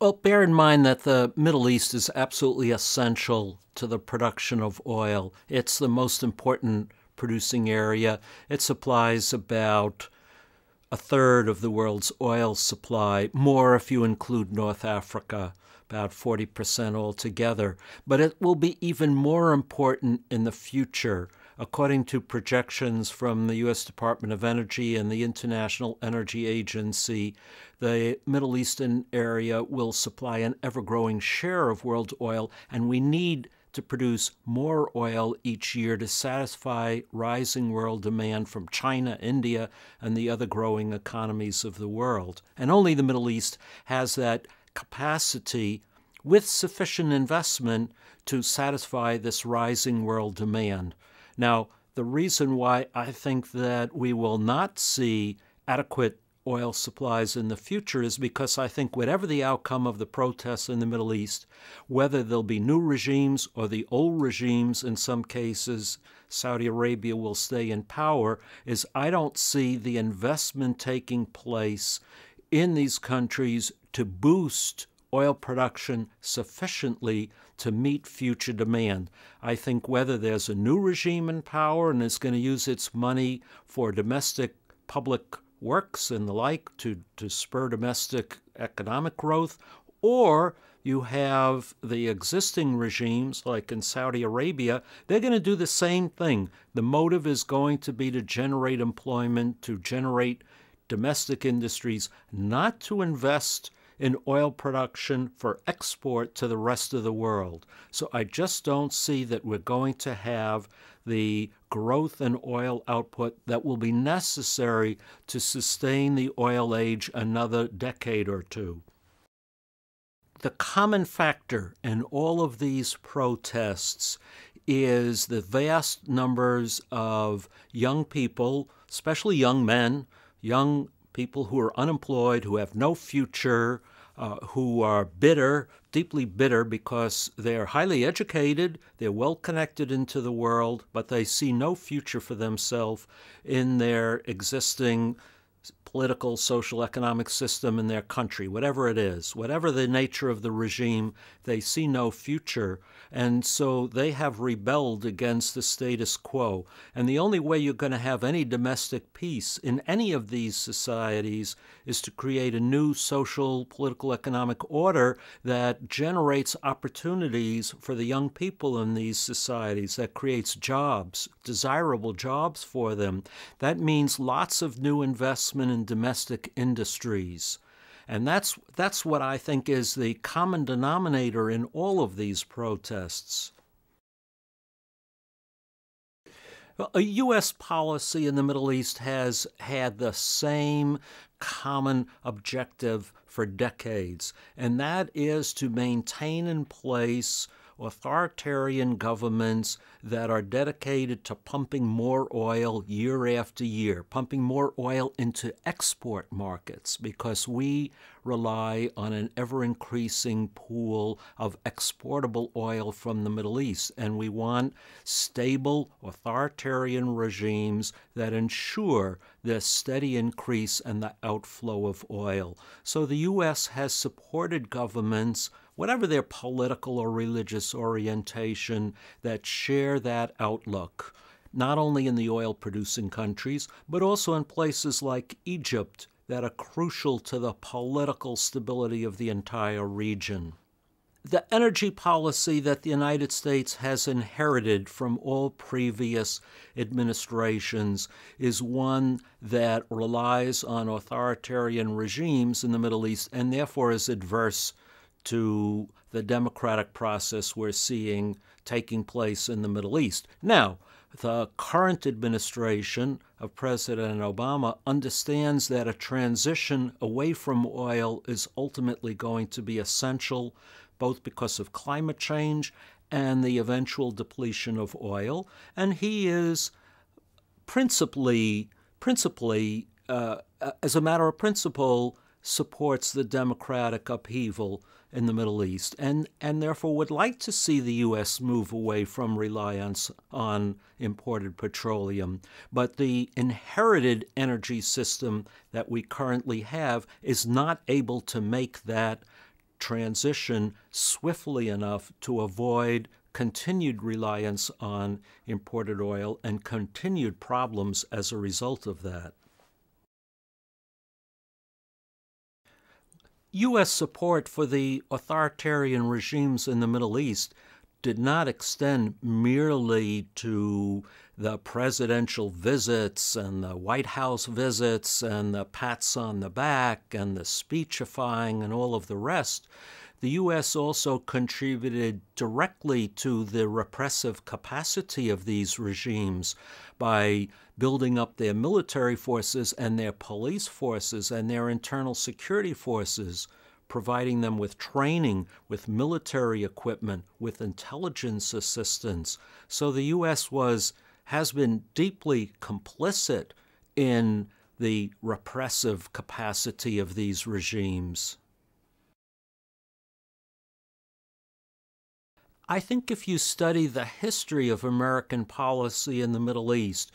Well, bear in mind that the Middle East is absolutely essential to the production of oil. It's the most important producing area. It supplies about a third of the world's oil supply, more if you include North Africa, about 40% altogether. But it will be even more important in the future. According to projections from the U.S. Department of Energy and the International Energy Agency, the Middle Eastern area will supply an ever-growing share of world oil, and we need to produce more oil each year to satisfy rising world demand from China, India, and the other growing economies of the world. And only the Middle East has that capacity with sufficient investment to satisfy this rising world demand. Now, the reason why I think that we will not see adequate oil supplies in the future is because I think whatever the outcome of the protests in the Middle East, whether there'll be new regimes or the old regimes, in some cases, Saudi Arabia will stay in power, is I don't see the investment taking place in these countries to boost oil production sufficiently to meet future demand. I think whether there's a new regime in power and is going to use its money for domestic public works and the like to spur domestic economic growth, or you have the existing regimes like in Saudi Arabia, they're going to do the same thing. The motive is going to be to generate employment, to generate domestic industries, not to invest in oil production for export to the rest of the world. So I just don't see that we're going to have the growth in oil output that will be necessary to sustain the oil age another decade or two. The common factor in all of these protests is the vast numbers of young people, especially young men, young people who are unemployed, who have no future, who are bitter, deeply bitter because they're highly educated, they're well connected into the world, but they see no future for themselves in their existing political, social, economic system in their country, whatever it is, whatever the nature of the regime, they see no future. And so they have rebelled against the status quo. And the only way you're going to have any domestic peace in any of these societies is to create a new social, political, economic order that generates opportunities for the young people in these societies, that creates jobs, desirable jobs for them. That means lots of new investment in domestic industries. And that's what I think is the common denominator in all of these protests. Well, a U.S. policy in the Middle East has had the same common objective for decades, and that is to maintain in place authoritarian governments that are dedicated to pumping more oil year after year, pumping more oil into export markets, because we rely on an ever-increasing pool of exportable oil from the Middle East, and we want stable authoritarian regimes that ensure the steady increase and the outflow of oil. So the U.S. has supported governments, whatever their political or religious orientation, that share that outlook, not only in the oil-producing countries, but also in places like Egypt that are crucial to the political stability of the entire region. The energy policy that the United States has inherited from all previous administrations is one that relies on authoritarian regimes in the Middle East and therefore is adverse to the democratic process we're seeing taking place in the Middle East. Now, the current administration of President Obama understands that a transition away from oil is ultimately going to be essential, both because of climate change and the eventual depletion of oil. And he is principally, as a matter of principle, supports the democratic upheaval in the Middle East, and therefore would like to see the U.S. move away from reliance on imported petroleum. But the inherited energy system that we currently have is not able to make that transition swiftly enough to avoid continued reliance on imported oil and continued problems as a result of that. U.S. support for the authoritarian regimes in the Middle East did not extend merely to the presidential visits and the White House visits and the pats on the back and the speechifying and all of the rest. The U.S. also contributed directly to the repressive capacity of these regimes by building up their military forces and their police forces and their internal security forces, providing them with training, with military equipment, with intelligence assistance. So the U.S. has been deeply complicit in the repressive capacity of these regimes. I think if you study the history of American policy in the Middle East,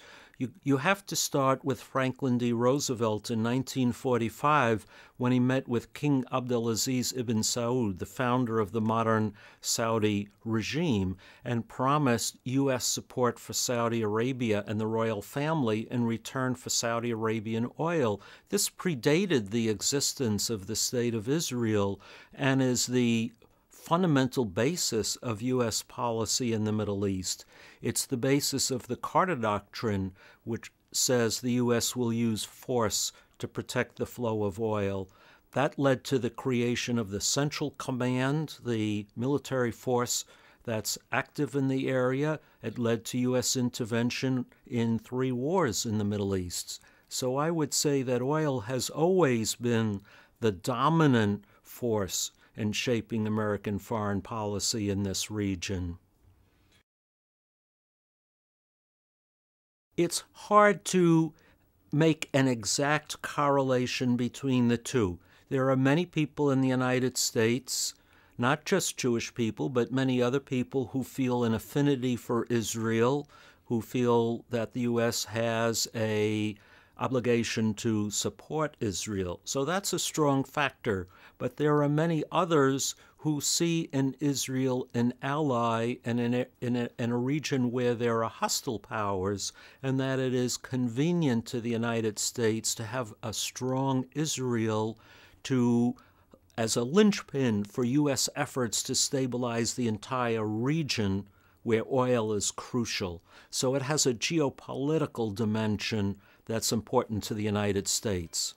you have to start with Franklin D. Roosevelt in 1945 when he met with King Abdulaziz ibn Saud, the founder of the modern Saudi regime, and promised U.S. support for Saudi Arabia and the royal family in return for Saudi Arabian oil. This predated the existence of the State of Israel and is the fundamental basis of U.S. policy in the Middle East. It's the basis of the Carter Doctrine, which says the U.S. will use force to protect the flow of oil. That led to the creation of the Central Command, the military force that's active in the area. It led to U.S. intervention in 3 wars in the Middle East. So I would say that oil has always been the dominant force in shaping American foreign policy in this region. It's hard to make an exact correlation between the two. There are many people in the United States, not just Jewish people, but many other people who feel an affinity for Israel, who feel that the U.S. has an obligation to support Israel. So that's a strong factor. But there are many others who see in Israel an ally and in a region where there are hostile powers, and that it is convenient to the United States to have a strong Israel as a linchpin for U.S. efforts to stabilize the entire region where oil is crucial. So it has a geopolitical dimension that's important to the United States.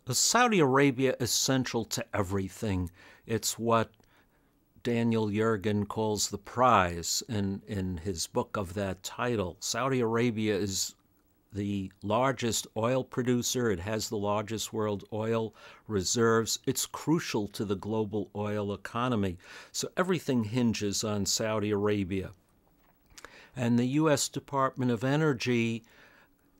Saudi Arabia is central to everything. It's what Daniel Yergin calls the prize in his book of that title. Saudi Arabia is the largest oil producer. It has the largest world oil reserves. It's crucial to the global oil economy. So everything hinges on Saudi Arabia. And the U.S. Department of Energy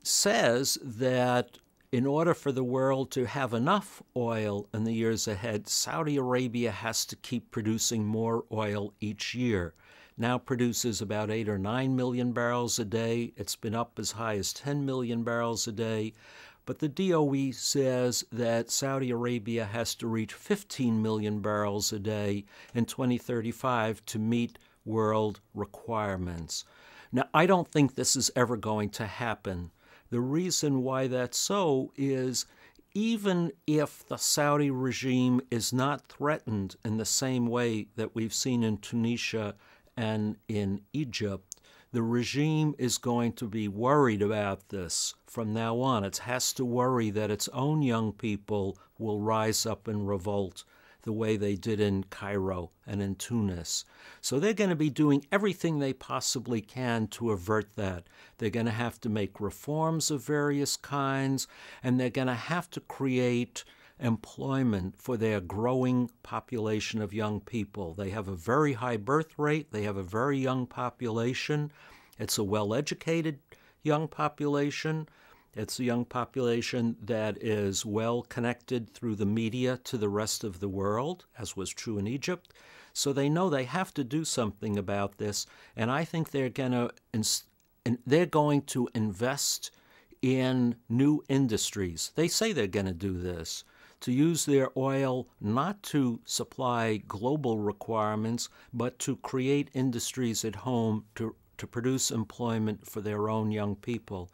says that in order for the world to have enough oil in the years ahead, Saudi Arabia has to keep producing more oil each year. Now produces about 8 or 9 million barrels a day. It's been up as high as 10 million barrels a day. But the DOE says that Saudi Arabia has to reach 15 million barrels a day in 2035 to meet world requirements. Now, I don't think this is ever going to happen. The reason why that's so is even if the Saudi regime is not threatened in the same way that we've seen in Tunisia and in Egypt, the regime is going to be worried about this from now on. It has to worry that its own young people will rise up and revolt the way they did in Cairo and in Tunis. So they're going to be doing everything they possibly can to avert that. They're going to have to make reforms of various kinds, and they're going to have to create employment for their growing population of young people. They have a very high birth rate. They have a very young population. It's a well-educated young population. It's a young population that is well connected through the media to the rest of the world, as was true in Egypt. So they know they have to do something about this, and I think they're going to invest in new industries. They say they're going to do this to use their oil not to supply global requirements, but to create industries at home to produce employment for their own young people.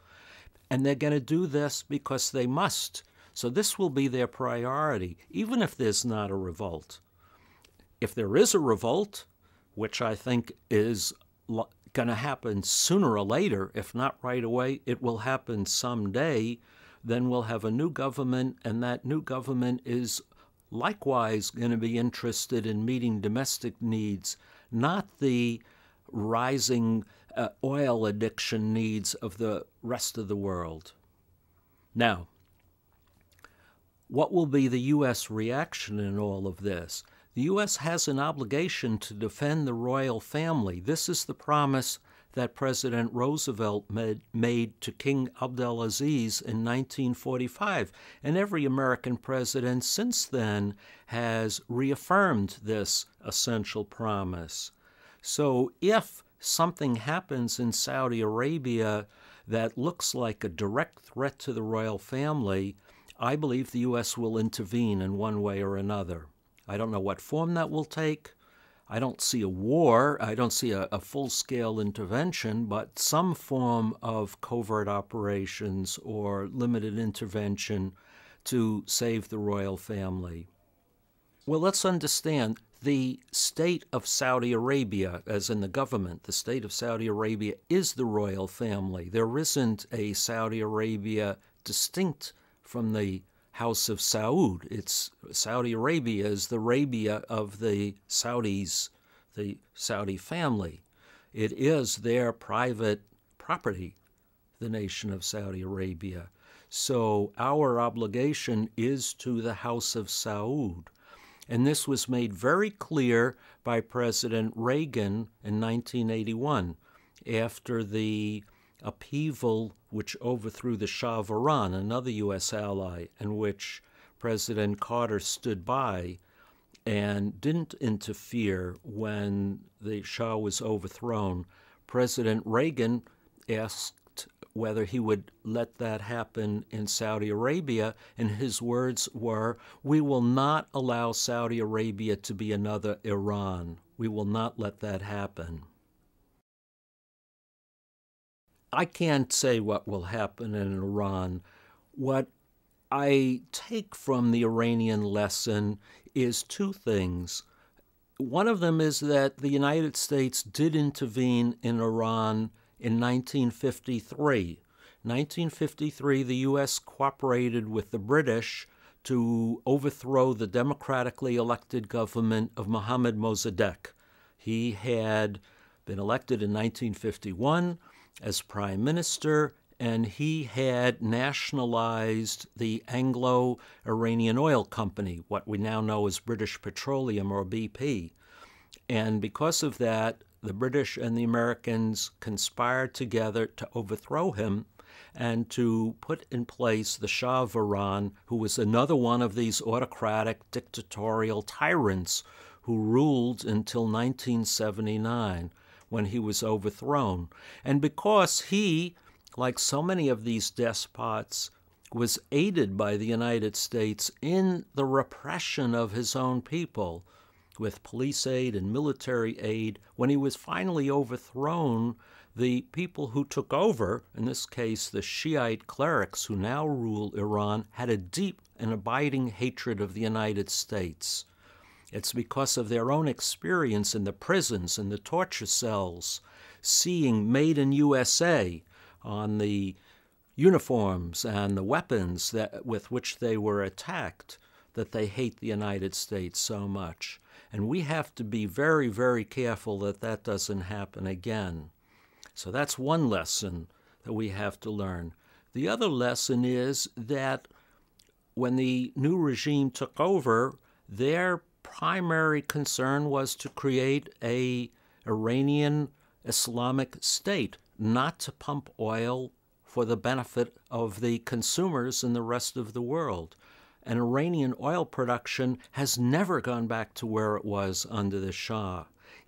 And they're going to do this because they must. So this will be their priority, even if there's not a revolt. If there is a revolt, which I think is going to happen sooner or later, if not right away, it will happen someday, then we'll have a new government, and that new government is likewise going to be interested in meeting domestic needs, not the rising oil addiction needs of the rest of the world. Now, what will be the U.S. reaction in all of this? The U.S. has an obligation to defend the royal family. This is the promise that President Roosevelt made to King Abdulaziz in 1945. And every American president since then has reaffirmed this essential promise. So if something happens in Saudi Arabia that looks like a direct threat to the royal family, I believe the U.S. will intervene in one way or another. I don't know what form that will take. I don't see a war. I don't see a full-scale intervention, but some form of covert operations or limited intervention to save the royal family. Well, let's understand the state of Saudi Arabia, as in the government, the state of Saudi Arabia is the royal family. There isn't a Saudi Arabia distinct from the House of Saud. It's Saudi Arabia is the Arabia of the Saudis, the Saudi family. It is their private property, the nation of Saudi Arabia. So our obligation is to the House of Saud. And this was made very clear by President Reagan in 1981 after the upheaval which overthrew the Shah of Iran, another U.S. ally, in which President Carter stood by and didn't interfere when the Shah was overthrown. President Reagan asked whether he would let that happen in Saudi Arabia, and his words were, "We will not allow Saudi Arabia to be another Iran. We will not let that happen." I can't say what will happen in Iran. What I take from the Iranian lesson is two things. One of them is that the United States did intervene in Iran in 1953. 1953, the U.S. cooperated with the British to overthrow the democratically elected government of Mohammad Mossadegh. He had been elected in 1951 as prime minister, and he had nationalized the Anglo-Iranian Oil Company, what we now know as British Petroleum, or BP. And because of that, the British and the Americans conspired together to overthrow him and to put in place the Shah of Iran, who was another one of these autocratic, dictatorial tyrants who ruled until 1979, when he was overthrown. And because he, like so many of these despots, was aided by the United States in the repression of his own people, with police aid and military aid, when he was finally overthrown, the people who took over, in this case the Shiite clerics who now rule Iran, had a deep and abiding hatred of the United States. It's because of their own experience in the prisons and the torture cells, seeing "Made in USA" on the uniforms and the weapons with which they were attacked, that they hate the United States so much. And we have to be very, very careful that that doesn't happen again. So that's one lesson that we have to learn. The other lesson is that when the new regime took over, their primary concern was to create an Iranian Islamic state, not to pump oil for the benefit of the consumers in the rest of the world. And Iranian oil production has never gone back to where it was under the Shah.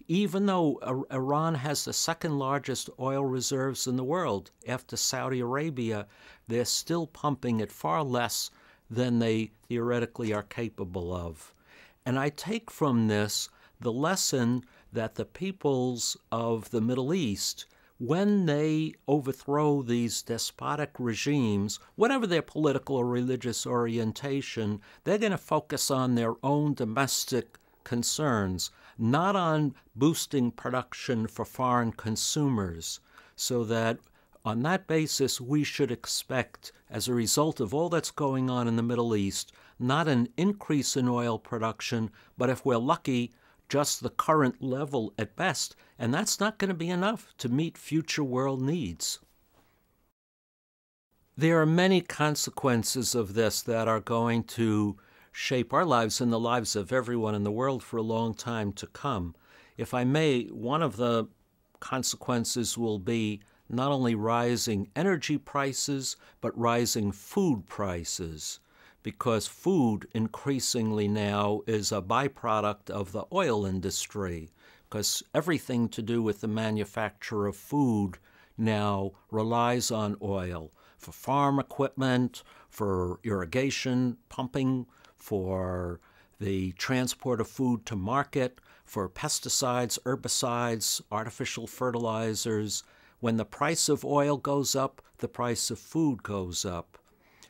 Even though Iran has the second largest oil reserves in the world after Saudi Arabia, they're still pumping at far less than they theoretically are capable of. And I take from this the lesson that the peoples of the Middle East, when they overthrow these despotic regimes, whatever their political or religious orientation, they're going to focus on their own domestic concerns, not on boosting production for foreign consumers, so that on that basis, we should expect, as a result of all that's going on in the Middle East, not an increase in oil production, but if we're lucky, just the current level at best, and that's not going to be enough to meet future world needs. There are many consequences of this that are going to shape our lives and the lives of everyone in the world for a long time to come. If I may, one of the consequences will be not only rising energy prices, but rising food prices, because food increasingly now is a byproduct of the oil industry, because everything to do with the manufacture of food now relies on oil for farm equipment, for irrigation, pumping, for the transport of food to market, for pesticides, herbicides, artificial fertilizers. When the price of oil goes up, the price of food goes up.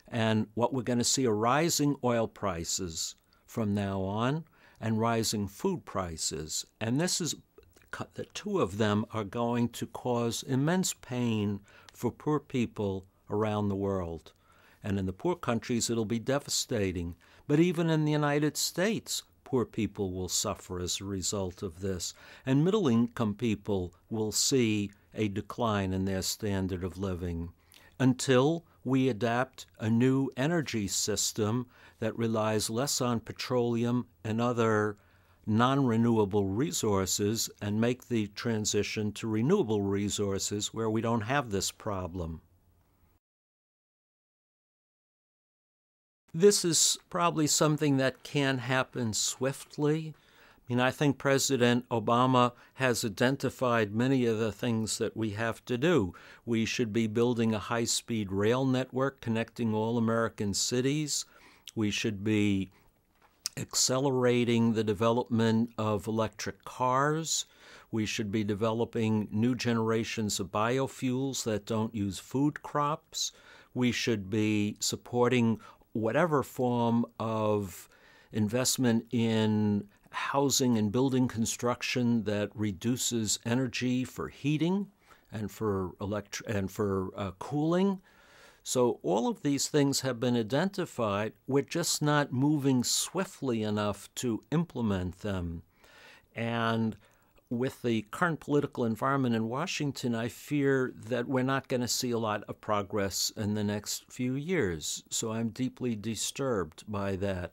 And what we're going to see are rising oil prices from now on and rising food prices. And this is, the two of them are going to cause immense pain for poor people around the world. And in the poor countries, it'll be devastating. But even in the United States, poor people will suffer as a result of this. And middle-income people will see a decline in their standard of living until we adapt a new energy system that relies less on petroleum and other non-renewable resources and make the transition to renewable resources where we don't have this problem. This is probably something that can happen swiftly. I think President Obama has identified many of the things that we have to do. We should be building a high-speed rail network connecting all American cities. We should be accelerating the development of electric cars. We should be developing new generations of biofuels that don't use food crops. We should be supporting whatever form of investment in housing and building construction that reduces energy for heating and for cooling. So all of these things have been identified. We're just not moving swiftly enough to implement them. And with the current political environment in Washington, I fear that we're not going to see a lot of progress in the next few years. So I'm deeply disturbed by that.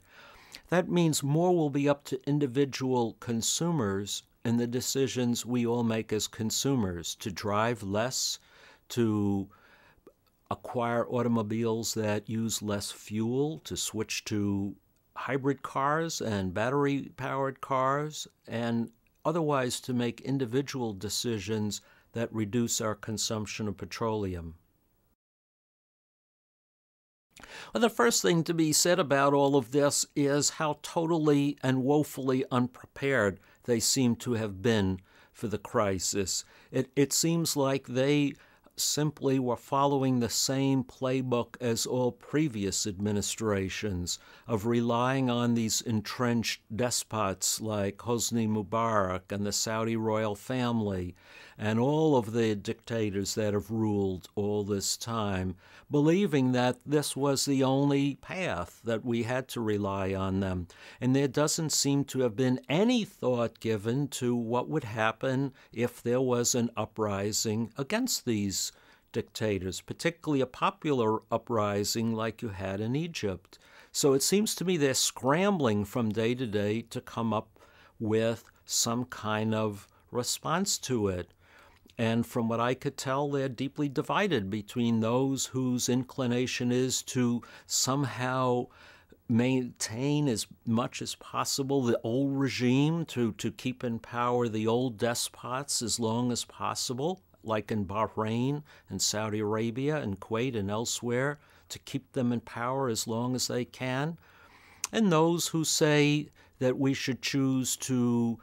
That means more will be up to individual consumers in the decisions we all make as consumers, to drive less, to acquire automobiles that use less fuel, to switch to hybrid cars and battery-powered cars, and otherwise to make individual decisions that reduce our consumption of petroleum. Well, the first thing to be said about all of this is how totally and woefully unprepared they seem to have been for the crisis. It seems like they simply were following the same playbook as all previous administrations of relying on these entrenched despots like Hosni Mubarak and the Saudi royal family and all of the dictators that have ruled all this time, believing that this was the only path, that we had to rely on them. And there doesn't seem to have been any thought given to what would happen if there was an uprising against these dictators, particularly a popular uprising like you had in Egypt. So it seems to me they're scrambling from day to day to come up with some kind of response to it. And from what I could tell, they're deeply divided between those whose inclination is to somehow maintain as much as possible the old regime, to keep in power the old despots as long as possible. like in Bahrain and Saudi Arabia and Kuwait and elsewhere, to keep them in power as long as they can. And those who say that we should choose to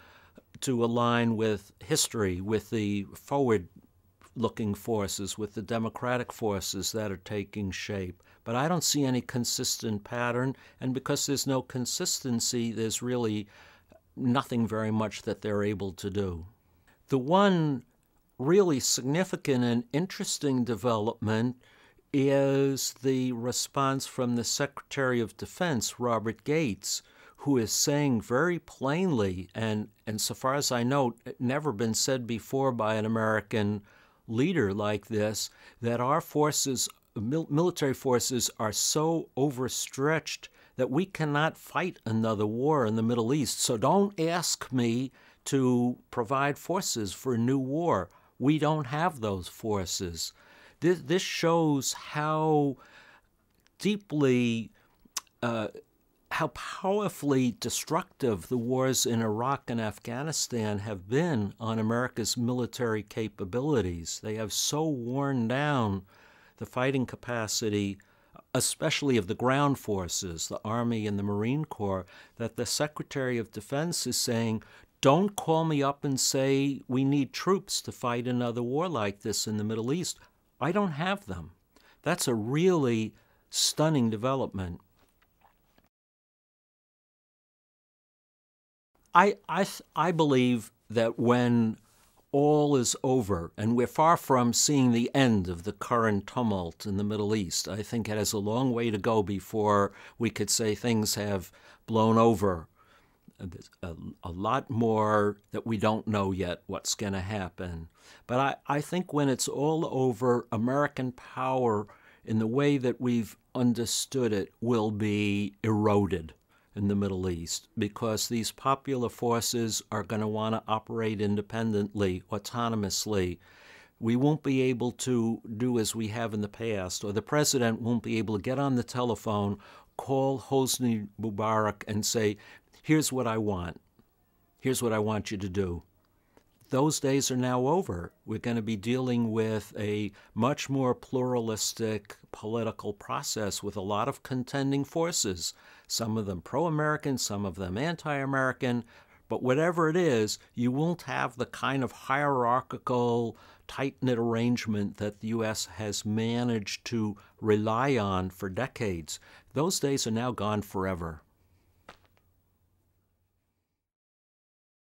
align with history, with the forward-looking forces, with the democratic forces that are taking shape. But I don't see any consistent pattern, and because there's no consistency, there's really nothing very much that they're able to do. The one really significant and interesting development is the response from the Secretary of Defense, Robert Gates, who is saying very plainly, and so far as I know, never been said before by an American leader like this, that our forces, military forces, are so overstretched that we cannot fight another war in the Middle East. So don't ask me to provide forces for a new war. We don't have those forces. This shows how deeply, how powerfully destructive the wars in Iraq and Afghanistan have been on America's military capabilities. They have so worn down the fighting capacity, especially of the ground forces, the Army and the Marine Corps, that the Secretary of Defense is saying, don't call me up and say we need troops to fight another war like this in the Middle East. I don't have them. That's a really stunning development. I believe that when all is over, and we're far from seeing the end of the current tumult in the Middle East, I think it has a long way to go before we could say things have blown over. A lot more that we don't know yet what's going to happen. But I think when it's all over, American power in the way that we've understood it will be eroded in the Middle East, because these popular forces are going to want to operate independently, autonomously. We won't be able to do as we have in the past, or the president won't be able to get on the telephone, call Hosni Mubarak and say, here's what I want. Here's what I want you to do. Those days are now over. We're going to be dealing with a much more pluralistic political process with a lot of contending forces, some of them pro-American, some of them anti-American. But whatever it is, you won't have the kind of hierarchical, tight-knit arrangement that the U.S. has managed to rely on for decades. Those days are now gone forever.